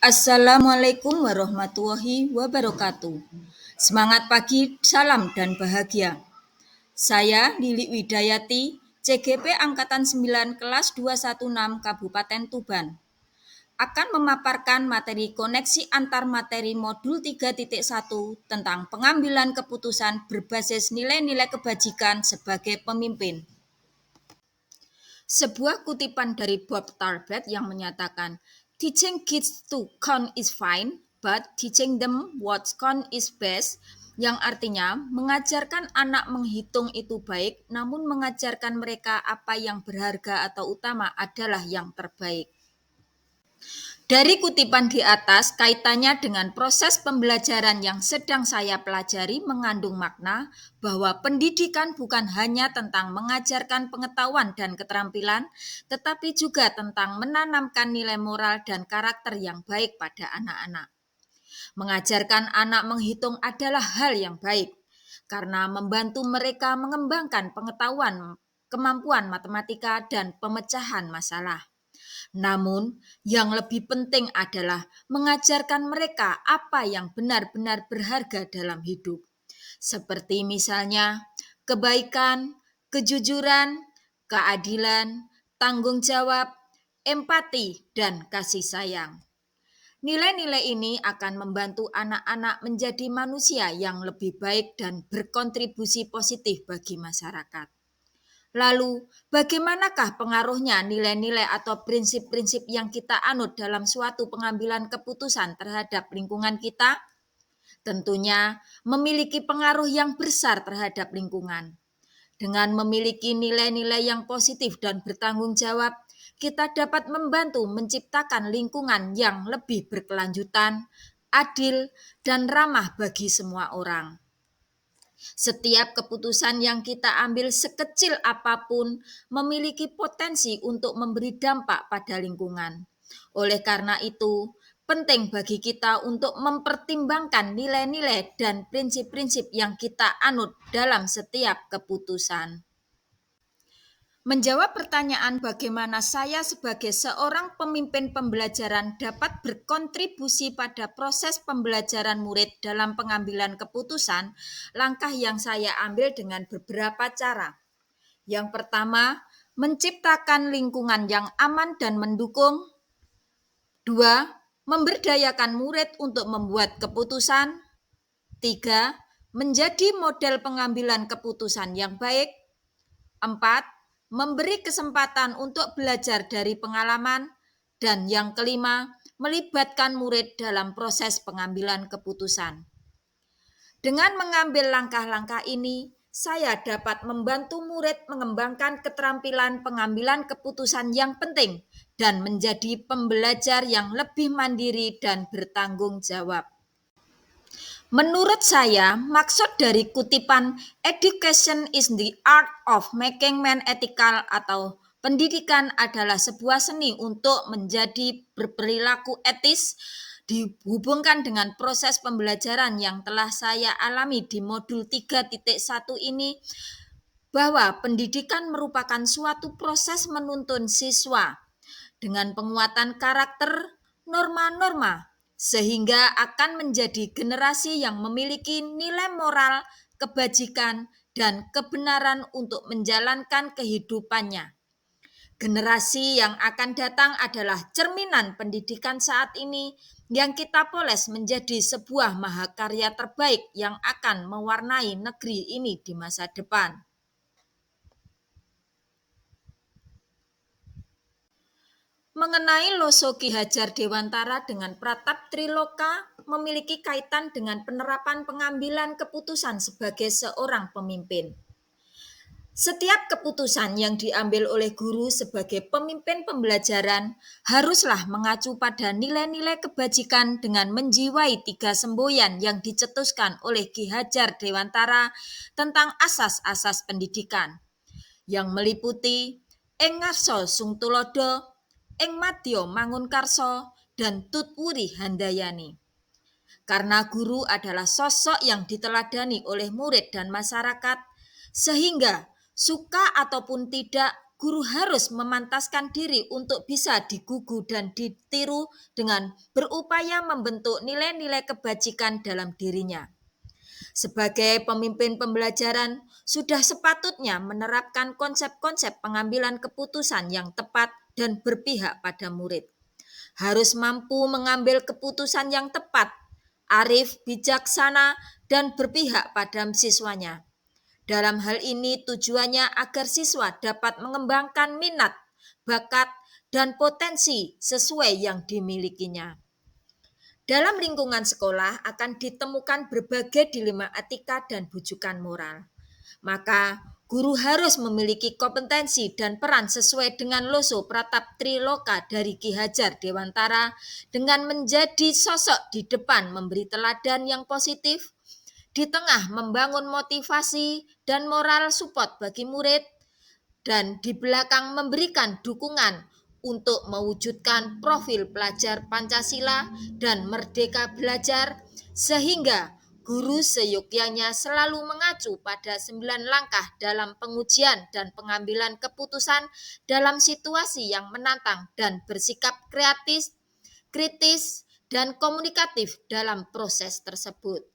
Assalamualaikum warahmatullahi wabarakatuh. Semangat pagi, salam dan bahagia. Saya Lili Widayati, CGP Angkatan 9 kelas 216 Kabupaten Tuban, akan memaparkan materi koneksi antar materi modul 3.1 tentang pengambilan keputusan berbasis nilai-nilai kebajikan sebagai pemimpin. Sebuah kutipan dari Bob Tarbert yang menyatakan, "Teaching kids to count is fine, but teaching them what count is best," yang artinya mengajarkan anak menghitung itu baik, namun mengajarkan mereka apa yang berharga atau utama adalah yang terbaik. Dari kutipan di atas, kaitannya dengan proses pembelajaran yang sedang saya pelajari mengandung makna bahwa pendidikan bukan hanya tentang mengajarkan pengetahuan dan keterampilan, tetapi juga tentang menanamkan nilai moral dan karakter yang baik pada anak-anak. Mengajarkan anak menghitung adalah hal yang baik, karena membantu mereka mengembangkan pengetahuan, kemampuan matematika, dan pemecahan masalah. Namun, yang lebih penting adalah mengajarkan mereka apa yang benar-benar berharga dalam hidup, seperti misalnya kebaikan, kejujuran, keadilan, tanggung jawab, empati, dan kasih sayang. Nilai-nilai ini akan membantu anak-anak menjadi manusia yang lebih baik dan berkontribusi positif bagi masyarakat. Lalu, bagaimanakah pengaruhnya nilai-nilai atau prinsip-prinsip yang kita anut dalam suatu pengambilan keputusan terhadap lingkungan kita? Tentunya memiliki pengaruh yang besar terhadap lingkungan. Dengan memiliki nilai-nilai yang positif dan bertanggung jawab, kita dapat membantu menciptakan lingkungan yang lebih berkelanjutan, adil, dan ramah bagi semua orang. Setiap keputusan yang kita ambil sekecil apapun memiliki potensi untuk memberi dampak pada lingkungan. Oleh karena itu, penting bagi kita untuk mempertimbangkan nilai-nilai dan prinsip-prinsip yang kita anut dalam setiap keputusan. Menjawab pertanyaan bagaimana saya sebagai seorang pemimpin pembelajaran dapat berkontribusi pada proses pembelajaran murid dalam pengambilan keputusan, langkah yang saya ambil dengan beberapa cara. Yang pertama, menciptakan lingkungan yang aman dan mendukung. Dua, memberdayakan murid untuk membuat keputusan. Tiga, menjadi model pengambilan keputusan yang baik. Empat, memberi kesempatan untuk belajar dari pengalaman. Dan yang kelima, melibatkan murid dalam proses pengambilan keputusan. Dengan mengambil langkah-langkah ini, saya dapat membantu murid mengembangkan keterampilan pengambilan keputusan yang penting dan menjadi pembelajar yang lebih mandiri dan bertanggung jawab. Menurut saya, maksud dari kutipan "Education is the art of making men ethical" atau pendidikan adalah sebuah seni untuk menjadi berperilaku etis, dihubungkan dengan proses pembelajaran yang telah saya alami di modul 3.1 ini, bahwa pendidikan merupakan suatu proses menuntun siswa dengan penguatan karakter, norma-norma, sehingga akan menjadi generasi yang memiliki nilai moral, kebajikan, dan kebenaran untuk menjalankan kehidupannya. Generasi yang akan datang adalah cerminan pendidikan saat ini yang kita poles menjadi sebuah mahakarya terbaik yang akan mewarnai negeri ini di masa depan. Mengenai Loso Ki Hajar Dewantara dengan Pratap Triloka memiliki kaitan dengan penerapan pengambilan keputusan sebagai seorang pemimpin. Setiap keputusan yang diambil oleh guru sebagai pemimpin pembelajaran haruslah mengacu pada nilai-nilai kebajikan dengan menjiwai 3 semboyan yang dicetuskan oleh Ki Hajar Dewantara tentang asas-asas pendidikan, yang meliputi ing ngarsa sung tulodo, ing madya mangunkarsa, dan tutwuri handayani. Karena guru adalah sosok yang diteladani oleh murid dan masyarakat, sehingga suka ataupun tidak, guru harus memantaskan diri untuk bisa digugu dan ditiru dengan berupaya membentuk nilai-nilai kebajikan dalam dirinya. Sebagai pemimpin pembelajaran, sudah sepatutnya menerapkan konsep-konsep pengambilan keputusan yang tepat dan berpihak pada murid. Harus mampu mengambil keputusan yang tepat, arif, bijaksana, dan berpihak pada siswanya. Dalam hal ini tujuannya agar siswa dapat mengembangkan minat, bakat, dan potensi sesuai yang dimilikinya. Dalam lingkungan sekolah akan ditemukan berbagai dilema etika dan bujukan moral. Maka, guru harus memiliki kompetensi dan peran sesuai dengan loso Pratap Triloka dari Ki Hajar Dewantara dengan menjadi sosok di depan memberi teladan yang positif, di tengah membangun motivasi dan moral support bagi murid, dan di belakang memberikan dukungan untuk mewujudkan profil pelajar Pancasila dan merdeka belajar, sehingga guru seyogyanya selalu mengacu pada 9 langkah dalam pengujian dan pengambilan keputusan dalam situasi yang menantang dan bersikap kreatif, kritis, dan komunikatif dalam proses tersebut.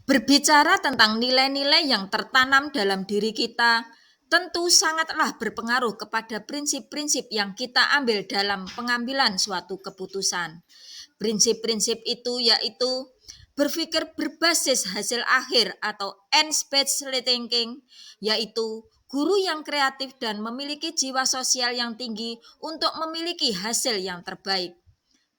Berbicara tentang nilai-nilai yang tertanam dalam diri kita, tentu sangatlah berpengaruh kepada prinsip-prinsip yang kita ambil dalam pengambilan suatu keputusan. Prinsip-prinsip itu yaitu berpikir berbasis hasil akhir atau end-based thinking, yaitu guru yang kreatif dan memiliki jiwa sosial yang tinggi untuk memiliki hasil yang terbaik.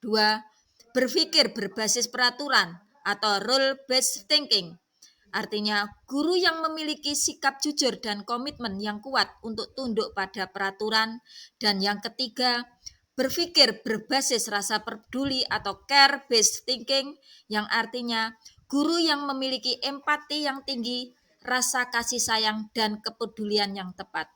2. Berpikir berbasis peraturan atau rule-based thinking. Artinya, guru yang memiliki sikap jujur dan komitmen yang kuat untuk tunduk pada peraturan. Dan yang ketiga, berpikir berbasis rasa peduli atau care-based thinking, yang artinya guru yang memiliki empati yang tinggi, rasa kasih sayang, dan kepedulian yang tepat.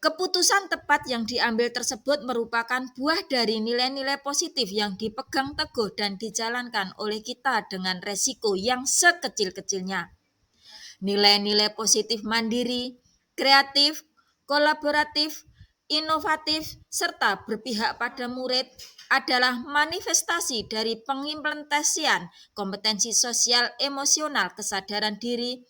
Keputusan tepat yang diambil tersebut merupakan buah dari nilai-nilai positif yang dipegang teguh dan dijalankan oleh kita dengan resiko yang sekecil-kecilnya. Nilai-nilai positif mandiri, kreatif, kolaboratif, inovatif, serta berpihak pada murid adalah manifestasi dari pengimplementasian kompetensi sosial emosional kesadaran diri,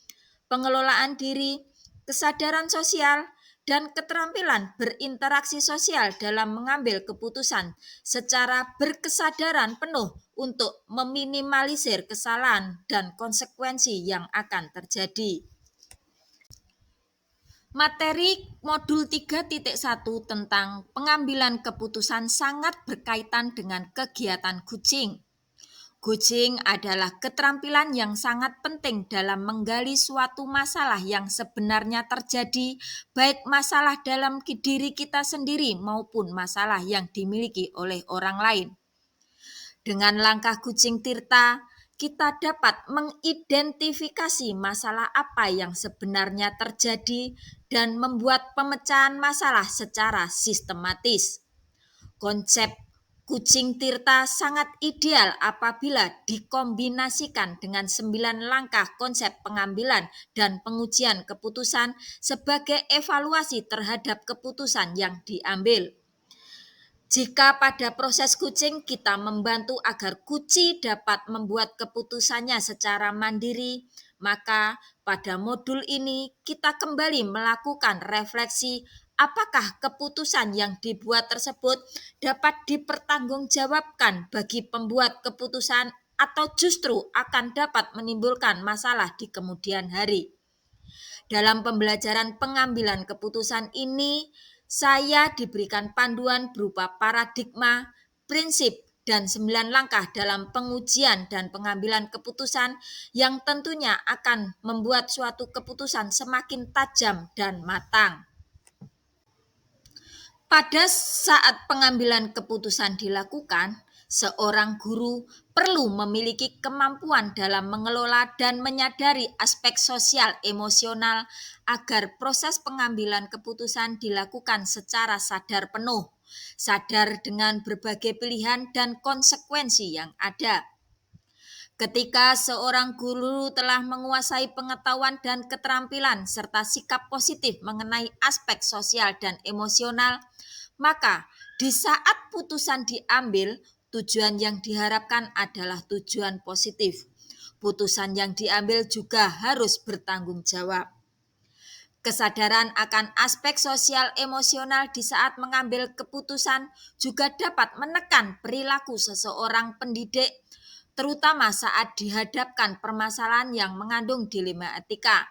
pengelolaan diri, kesadaran sosial, dan keterampilan berinteraksi sosial dalam mengambil keputusan secara berkesadaran penuh untuk meminimalisir kesalahan dan konsekuensi yang akan terjadi. Materi modul 3.1 tentang pengambilan keputusan sangat berkaitan dengan kegiatan coaching. Coaching adalah keterampilan yang sangat penting dalam menggali suatu masalah yang sebenarnya terjadi, baik masalah dalam diri kita sendiri maupun masalah yang dimiliki oleh orang lain. Dengan langkah kucing tirta, kita dapat mengidentifikasi masalah apa yang sebenarnya terjadi dan membuat pemecahan masalah secara sistematis. Konsep kucing tirta sangat ideal apabila dikombinasikan dengan 9 langkah konsep pengambilan dan pengujian keputusan sebagai evaluasi terhadap keputusan yang diambil. Jika pada proses kucing kita membantu agar kuci dapat membuat keputusannya secara mandiri, maka pada modul ini kita kembali melakukan refleksi apakah keputusan yang dibuat tersebut dapat dipertanggungjawabkan bagi pembuat keputusan atau justru akan dapat menimbulkan masalah di kemudian hari. Dalam pembelajaran pengambilan keputusan ini, saya diberikan panduan berupa paradigma, prinsip, dan 9 langkah dalam pengujian dan pengambilan keputusan yang tentunya akan membuat suatu keputusan semakin tajam dan matang. Pada saat pengambilan keputusan dilakukan, seorang guru perlu memiliki kemampuan dalam mengelola dan menyadari aspek sosial emosional agar proses pengambilan keputusan dilakukan secara sadar penuh, sadar dengan berbagai pilihan dan konsekuensi yang ada. Ketika seorang guru telah menguasai pengetahuan dan keterampilan serta sikap positif mengenai aspek sosial dan emosional, maka di saat putusan diambil, tujuan yang diharapkan adalah tujuan positif. Putusan yang diambil juga harus bertanggung jawab. Kesadaran akan aspek sosial emosional di saat mengambil keputusan juga dapat menekan perilaku seseorang pendidik, terutama saat dihadapkan permasalahan yang mengandung dilema etika.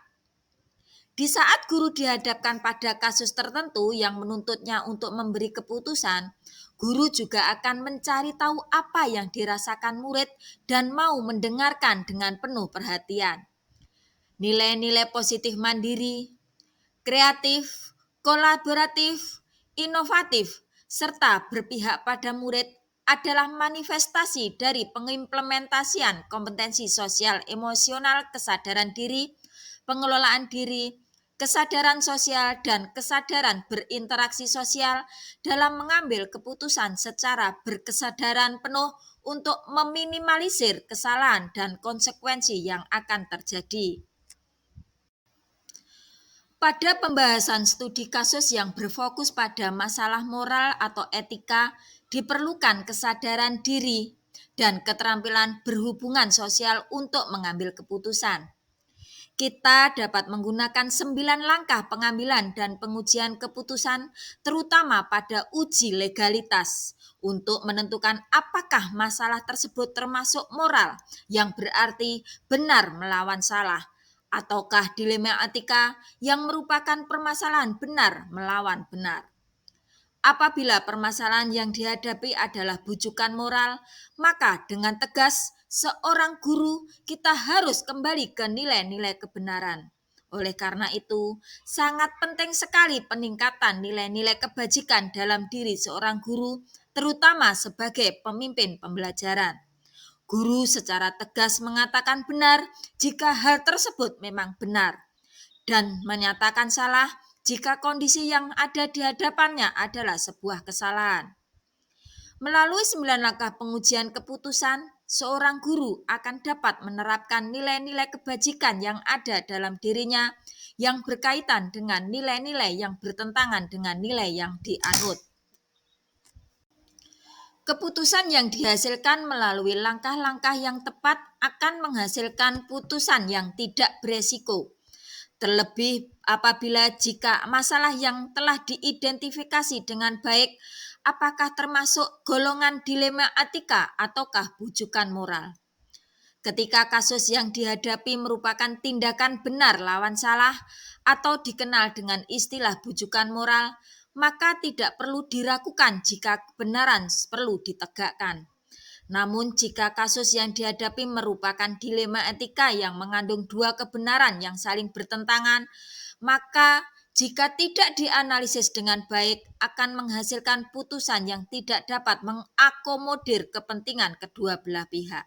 Di saat guru dihadapkan pada kasus tertentu yang menuntutnya untuk memberi keputusan, guru juga akan mencari tahu apa yang dirasakan murid dan mau mendengarkan dengan penuh perhatian. Nilai-nilai positif mandiri, kreatif, kolaboratif, inovatif, serta berpihak pada murid adalah manifestasi dari pengimplementasian kompetensi sosial emosional, kesadaran diri, pengelolaan diri, kesadaran sosial, dan kesadaran berinteraksi sosial dalam mengambil keputusan secara berkesadaran penuh untuk meminimalisir kesalahan dan konsekuensi yang akan terjadi. Pada pembahasan studi kasus yang berfokus pada masalah moral atau etika, diperlukan kesadaran diri dan keterampilan berhubungan sosial untuk mengambil keputusan. Kita dapat menggunakan 9 langkah pengambilan dan pengujian keputusan, terutama pada uji legalitas, untuk menentukan apakah masalah tersebut termasuk moral, yang berarti benar melawan salah, ataukah dilema etika yang merupakan permasalahan benar melawan benar. Apabila permasalahan yang dihadapi adalah bujukan moral, maka dengan tegas seorang guru kita harus kembali ke nilai-nilai kebenaran. Oleh karena itu, sangat penting sekali peningkatan nilai-nilai kebajikan dalam diri seorang guru, terutama sebagai pemimpin pembelajaran. Guru secara tegas mengatakan benar jika hal tersebut memang benar, dan menyatakan salah jika kondisi yang ada di hadapannya adalah sebuah kesalahan. Melalui 9 langkah pengujian keputusan, seorang guru akan dapat menerapkan nilai-nilai kebajikan yang ada dalam dirinya yang berkaitan dengan nilai-nilai yang bertentangan dengan nilai yang dianut. Keputusan yang dihasilkan melalui langkah-langkah yang tepat akan menghasilkan putusan yang tidak beresiko. Terlebih apabila jika masalah yang telah diidentifikasi dengan baik apakah termasuk golongan dilema etika ataukah bujukan moral. Ketika kasus yang dihadapi merupakan tindakan benar lawan salah atau dikenal dengan istilah bujukan moral, maka tidak perlu diragukan jika kebenaran perlu ditegakkan. Namun jika kasus yang dihadapi merupakan dilema etika yang mengandung dua kebenaran yang saling bertentangan, maka jika tidak dianalisis dengan baik akan menghasilkan putusan yang tidak dapat mengakomodir kepentingan kedua belah pihak.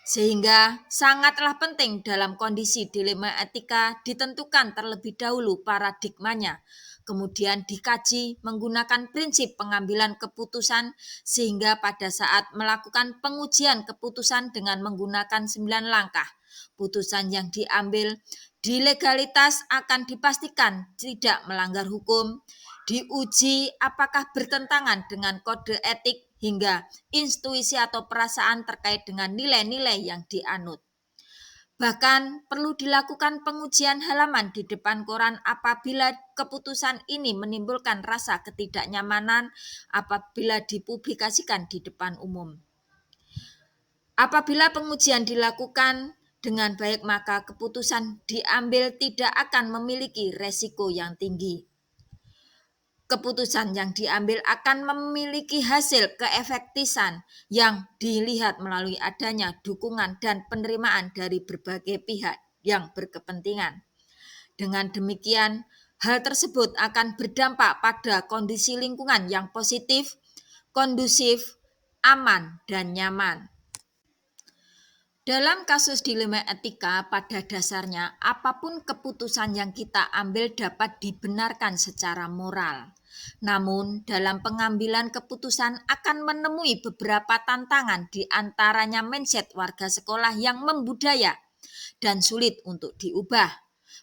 Sehingga sangatlah penting dalam kondisi dilema etika ditentukan terlebih dahulu paradigmanya, kemudian dikaji menggunakan prinsip pengambilan keputusan sehingga pada saat melakukan pengujian keputusan dengan menggunakan 9 langkah, putusan yang diambil di legalitas akan dipastikan tidak melanggar hukum, diuji apakah bertentangan dengan kode etik hingga intuisi atau perasaan terkait dengan nilai-nilai yang dianut. Bahkan perlu dilakukan pengujian halaman di depan koran apabila keputusan ini menimbulkan rasa ketidaknyamanan apabila dipublikasikan di depan umum. Apabila pengujian dilakukan dengan baik maka keputusan diambil tidak akan memiliki resiko yang tinggi. Keputusan yang diambil akan memiliki hasil keefektifan yang dilihat melalui adanya dukungan dan penerimaan dari berbagai pihak yang berkepentingan. Dengan demikian, hal tersebut akan berdampak pada kondisi lingkungan yang positif, kondusif, aman, dan nyaman. Dalam kasus dilema etika, pada dasarnya apapun keputusan yang kita ambil dapat dibenarkan secara moral. Namun, dalam pengambilan keputusan akan menemui beberapa tantangan, di antaranya mindset warga sekolah yang membudaya dan sulit untuk diubah.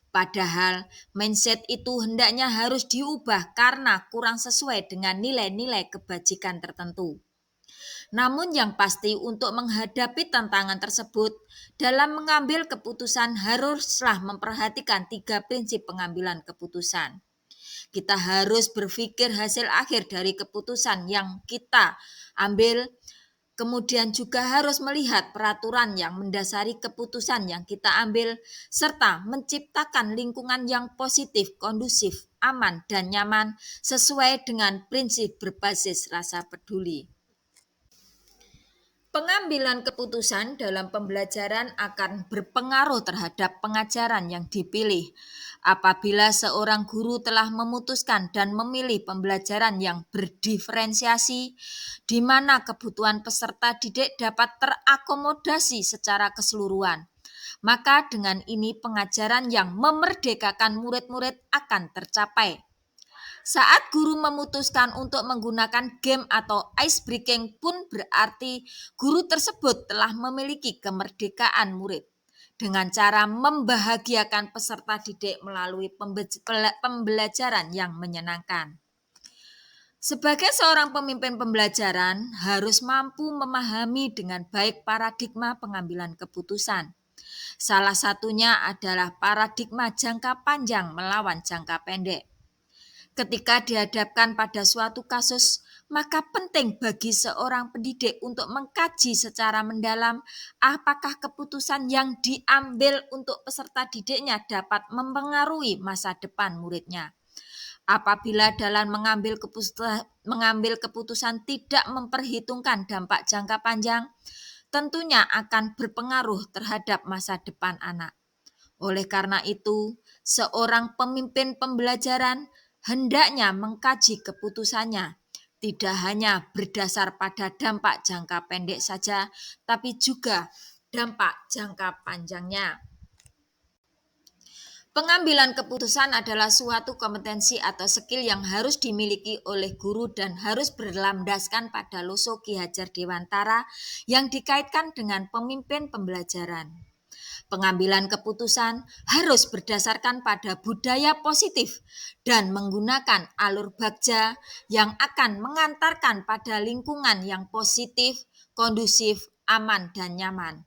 Padahal mindset itu hendaknya harus diubah karena kurang sesuai dengan nilai-nilai kebajikan tertentu. Namun yang pasti untuk menghadapi tantangan tersebut, dalam mengambil keputusan haruslah memperhatikan 3 prinsip pengambilan keputusan. Kita harus berpikir hasil akhir dari keputusan yang kita ambil, kemudian juga harus melihat peraturan yang mendasari keputusan yang kita ambil, serta menciptakan lingkungan yang positif, kondusif, aman, dan nyaman sesuai dengan prinsip berbasis rasa peduli. Pengambilan keputusan dalam pembelajaran akan berpengaruh terhadap pengajaran yang dipilih. Apabila seorang guru telah memutuskan dan memilih pembelajaran yang berdiferensiasi, di mana kebutuhan peserta didik dapat terakomodasi secara keseluruhan, maka dengan ini pengajaran yang memerdekakan murid-murid akan tercapai. Saat guru memutuskan untuk menggunakan game atau ice breaking pun berarti guru tersebut telah memiliki kemerdekaan murid dengan cara membahagiakan peserta didik melalui pembelajaran yang menyenangkan. Sebagai seorang pemimpin pembelajaran harus mampu memahami dengan baik paradigma pengambilan keputusan. Salah satunya adalah paradigma jangka panjang melawan jangka pendek. Ketika dihadapkan pada suatu kasus, maka penting bagi seorang pendidik untuk mengkaji secara mendalam apakah keputusan yang diambil untuk peserta didiknya dapat mempengaruhi masa depan muridnya. Apabila dalam mengambil keputusan tidak memperhitungkan dampak jangka panjang, tentunya akan berpengaruh terhadap masa depan anak. Oleh karena itu, seorang pemimpin pembelajaran hendaknya mengkaji keputusannya tidak hanya berdasar pada dampak jangka pendek saja, tapi juga dampak jangka panjangnya. Pengambilan keputusan adalah suatu kompetensi atau skill yang harus dimiliki oleh guru dan harus berlandaskan pada loso Ki Hajar Dewantara yang dikaitkan dengan pemimpin pembelajaran. Pengambilan keputusan harus berdasarkan pada budaya positif dan menggunakan alur bagja yang akan mengantarkan pada lingkungan yang positif, kondusif, aman, dan nyaman.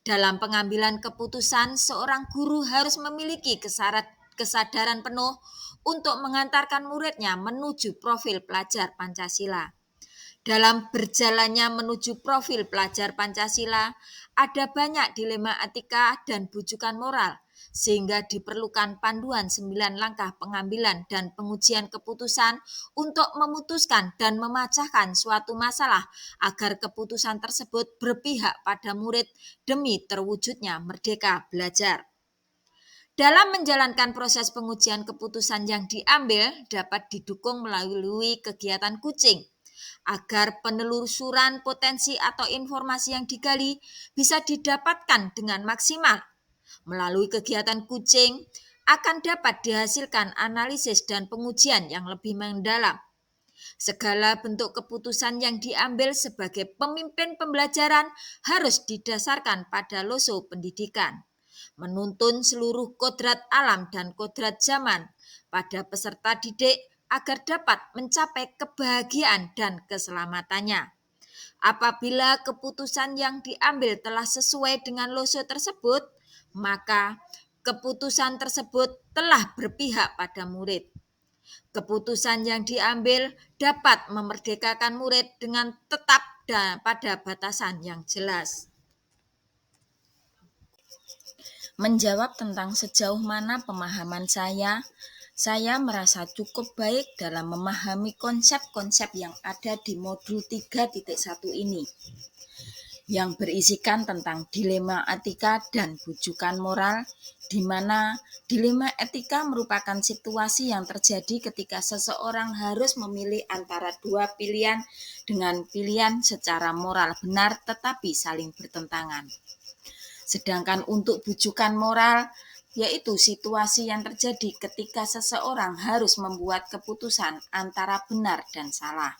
Dalam pengambilan keputusan, seorang guru harus memiliki kesadaran penuh untuk mengantarkan muridnya menuju profil pelajar Pancasila. Dalam berjalannya menuju profil pelajar Pancasila, ada banyak dilema etika dan bujukan moral, sehingga diperlukan panduan 9 langkah pengambilan dan pengujian keputusan untuk memutuskan dan memecahkan suatu masalah agar keputusan tersebut berpihak pada murid demi terwujudnya merdeka belajar. Dalam menjalankan proses pengujian keputusan yang diambil dapat didukung melalui kegiatan coaching, agar penelusuran potensi atau informasi yang digali bisa didapatkan dengan maksimal. Melalui kegiatan coaching akan dapat dihasilkan analisis dan pengujian yang lebih mendalam. Segala bentuk keputusan yang diambil sebagai pemimpin pembelajaran harus didasarkan pada loso pendidikan, menuntun seluruh kodrat alam dan kodrat zaman pada peserta didik agar dapat mencapai kebahagiaan dan keselamatannya. Apabila keputusan yang diambil telah sesuai dengan loso tersebut, maka keputusan tersebut telah berpihak pada murid. Keputusan yang diambil dapat memerdekakan murid dengan tetap dan pada batasan yang jelas. Menjawab tentang sejauh mana pemahaman saya merasa cukup baik dalam memahami konsep-konsep yang ada di modul 3.1 ini, yang berisikan tentang dilema etika dan bujukan moral, di mana dilema etika merupakan situasi yang terjadi ketika seseorang harus memilih antara dua pilihan dengan pilihan secara moral benar tetapi saling bertentangan. Sedangkan untuk bujukan moral, yaitu situasi yang terjadi ketika seseorang harus membuat keputusan antara benar dan salah.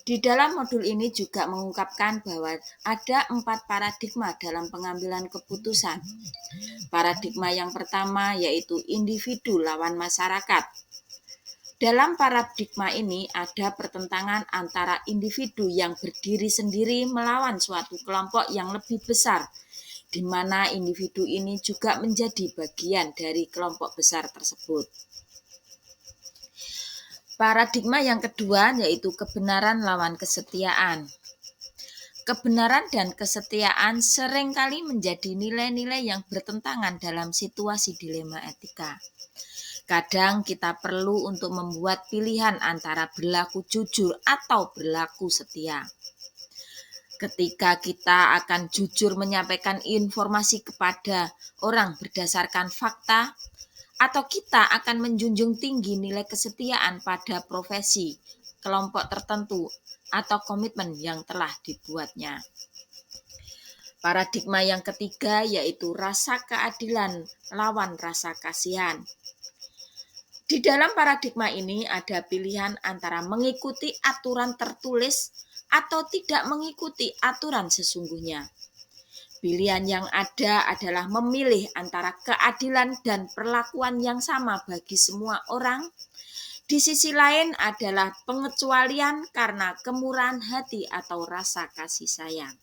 Di dalam modul ini juga mengungkapkan bahwa ada 4 paradigma dalam pengambilan keputusan. Paradigma yang pertama yaitu individu lawan masyarakat. Dalam paradigma ini ada pertentangan antara individu yang berdiri sendiri melawan suatu kelompok yang lebih besar, di mana individu ini juga menjadi bagian dari kelompok besar tersebut. Paradigma yang kedua yaitu kebenaran lawan kesetiaan. Kebenaran dan kesetiaan seringkali menjadi nilai-nilai yang bertentangan dalam situasi dilema etika. Kadang kita perlu untuk membuat pilihan antara berlaku jujur atau berlaku setia. Ketika kita akan jujur menyampaikan informasi kepada orang berdasarkan fakta, atau kita akan menjunjung tinggi nilai kesetiaan pada profesi, kelompok tertentu, atau komitmen yang telah dibuatnya. Paradigma yang ketiga yaitu rasa keadilan lawan rasa kasihan. Di dalam paradigma ini ada pilihan antara mengikuti aturan tertulis atau tidak mengikuti aturan sesungguhnya. Pilihan yang ada adalah memilih antara keadilan dan perlakuan yang sama bagi semua orang. Di sisi lain adalah pengecualian karena kemurahan hati atau rasa kasih sayang.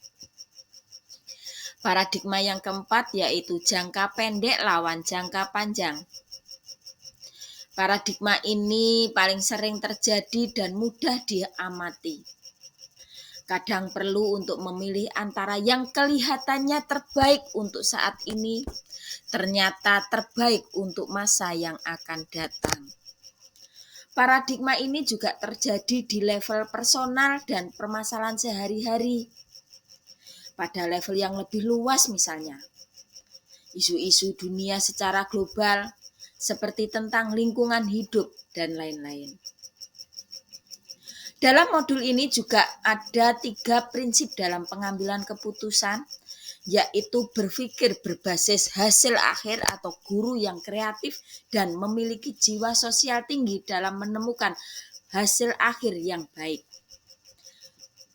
Paradigma yang keempat yaitu jangka pendek lawan jangka panjang. Paradigma ini paling sering terjadi dan mudah diamati. Kadang perlu untuk memilih antara yang kelihatannya terbaik untuk saat ini, ternyata terbaik untuk masa yang akan datang. Paradigma ini juga terjadi di level personal dan permasalahan sehari-hari. Pada level yang lebih luas misalnya, isu-isu dunia secara global seperti tentang lingkungan hidup dan lain-lain. Dalam modul ini juga ada 3 prinsip dalam pengambilan keputusan, yaitu berpikir berbasis hasil akhir atau guru yang kreatif dan memiliki jiwa sosial tinggi dalam menemukan hasil akhir yang baik.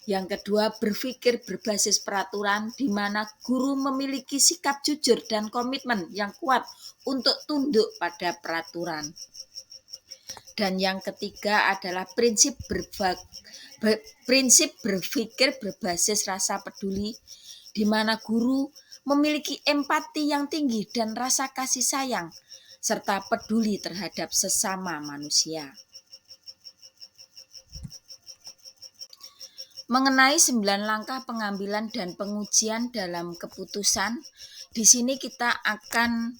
Yang kedua, berpikir berbasis peraturan, di mana guru memiliki sikap jujur dan komitmen yang kuat untuk tunduk pada peraturan. Dan yang ketiga adalah prinsip berpikir berbasis rasa peduli, di mana guru memiliki empati yang tinggi dan rasa kasih sayang, serta peduli terhadap sesama manusia. Mengenai 9 langkah pengambilan dan pengujian dalam keputusan, di sini kita akan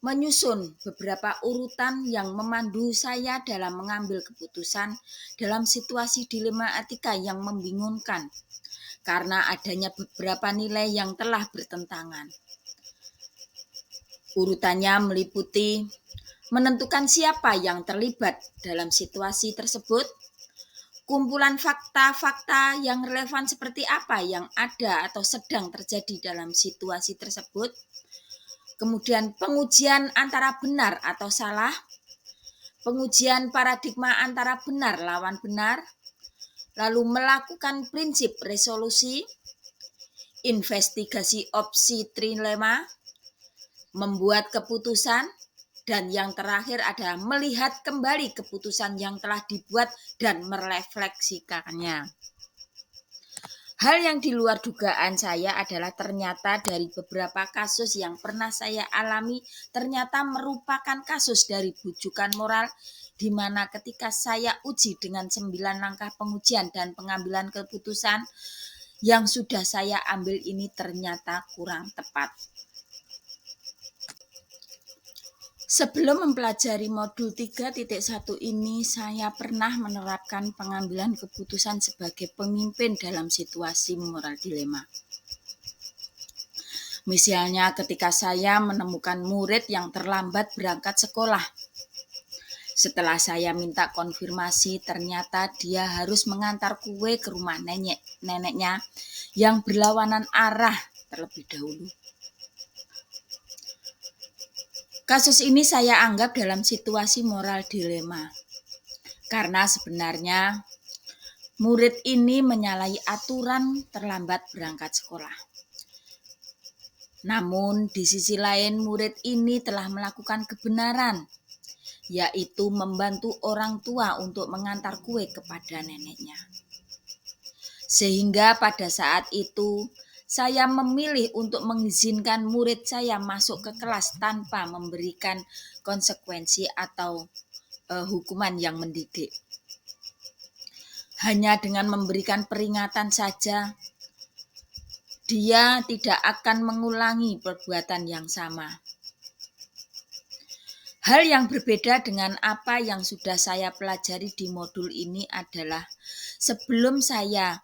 menyusun beberapa urutan yang memandu saya dalam mengambil keputusan dalam situasi dilema etika yang membingungkan, karena adanya beberapa nilai yang telah bertentangan. Urutannya meliputi menentukan siapa yang terlibat dalam situasi tersebut, kumpulan fakta-fakta yang relevan seperti apa yang ada atau sedang terjadi dalam situasi tersebut, kemudian pengujian antara benar atau salah, pengujian paradigma antara benar lawan benar, lalu melakukan prinsip resolusi, investigasi opsi trilema, membuat keputusan, dan yang terakhir adalah melihat kembali keputusan yang telah dibuat dan merefleksikannya. Hal yang di luar dugaan saya adalah ternyata dari beberapa kasus yang pernah saya alami ternyata merupakan kasus dari bujukan moral, di mana ketika saya uji dengan 9 langkah pengujian dan pengambilan keputusan yang sudah saya ambil ini ternyata kurang tepat. Sebelum mempelajari modul 3.1 ini, saya pernah menerapkan pengambilan keputusan sebagai pemimpin dalam situasi moral dilema. Misalnya ketika saya menemukan murid yang terlambat berangkat sekolah. Setelah saya minta konfirmasi, ternyata dia harus mengantar kue ke rumah neneknya yang berlawanan arah terlebih dahulu. Kasus ini saya anggap dalam situasi moral dilema. Karena sebenarnya murid ini menyalahi aturan terlambat berangkat sekolah. Namun di sisi lain murid ini telah melakukan kebenaran, yaitu membantu orang tua untuk mengantar kue kepada neneknya. Sehingga pada saat itu saya memilih untuk mengizinkan murid saya masuk ke kelas tanpa memberikan konsekuensi atau hukuman yang mendidik. Hanya dengan memberikan peringatan saja, dia tidak akan mengulangi perbuatan yang sama. Hal yang berbeda dengan apa yang sudah saya pelajari di modul ini adalah sebelum saya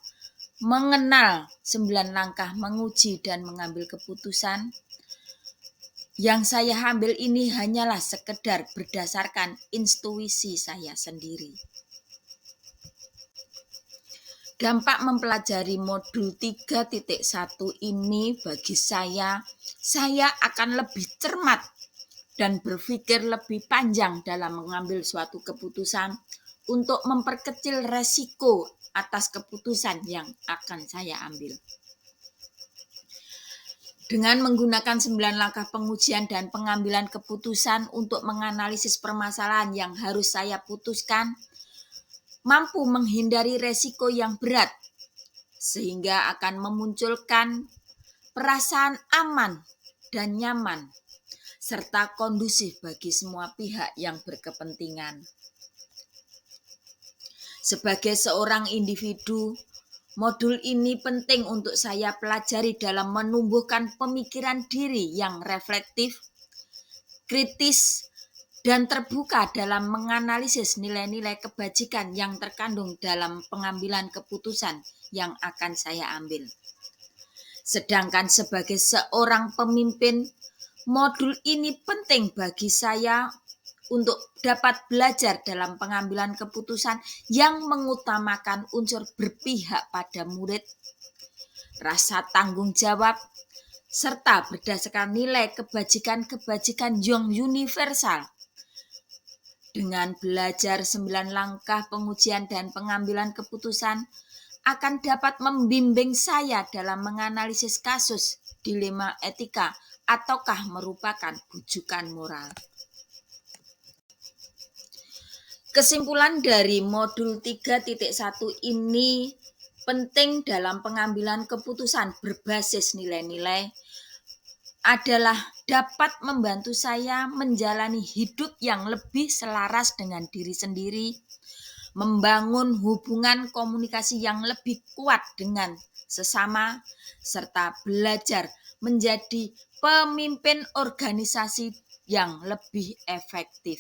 mengenal 9 langkah menguji dan mengambil keputusan, yang saya ambil ini hanyalah sekedar berdasarkan intuisi saya sendiri. Dampak mempelajari modul 3.1 ini bagi saya akan lebih cermat dan berpikir lebih panjang dalam mengambil suatu keputusan untuk memperkecil resiko atas keputusan yang akan saya ambil. Dengan menggunakan 9 langkah pengujian dan pengambilan keputusan untuk menganalisis permasalahan yang harus saya putuskan, mampu menghindari resiko yang berat, sehingga akan memunculkan perasaan aman dan nyaman, serta kondusif bagi semua pihak yang berkepentingan. Sebagai seorang individu, modul ini penting untuk saya pelajari dalam menumbuhkan pemikiran diri yang reflektif, kritis, dan terbuka dalam menganalisis nilai-nilai kebajikan yang terkandung dalam pengambilan keputusan yang akan saya ambil. Sedangkan sebagai seorang pemimpin, modul ini penting bagi saya untuk dapat belajar dalam pengambilan keputusan yang mengutamakan unsur berpihak pada murid, rasa tanggung jawab, serta berdasarkan nilai kebajikan-kebajikan yang universal. Dengan belajar 9 langkah pengujian dan pengambilan keputusan akan dapat membimbing saya dalam menganalisis kasus dilema etika ataukah merupakan bujukan moral. Kesimpulan dari modul 3.1 ini penting dalam pengambilan keputusan berbasis nilai-nilai adalah dapat membantu saya menjalani hidup yang lebih selaras dengan diri sendiri, membangun hubungan komunikasi yang lebih kuat dengan sesama, serta belajar menjadi pemimpin organisasi yang lebih efektif.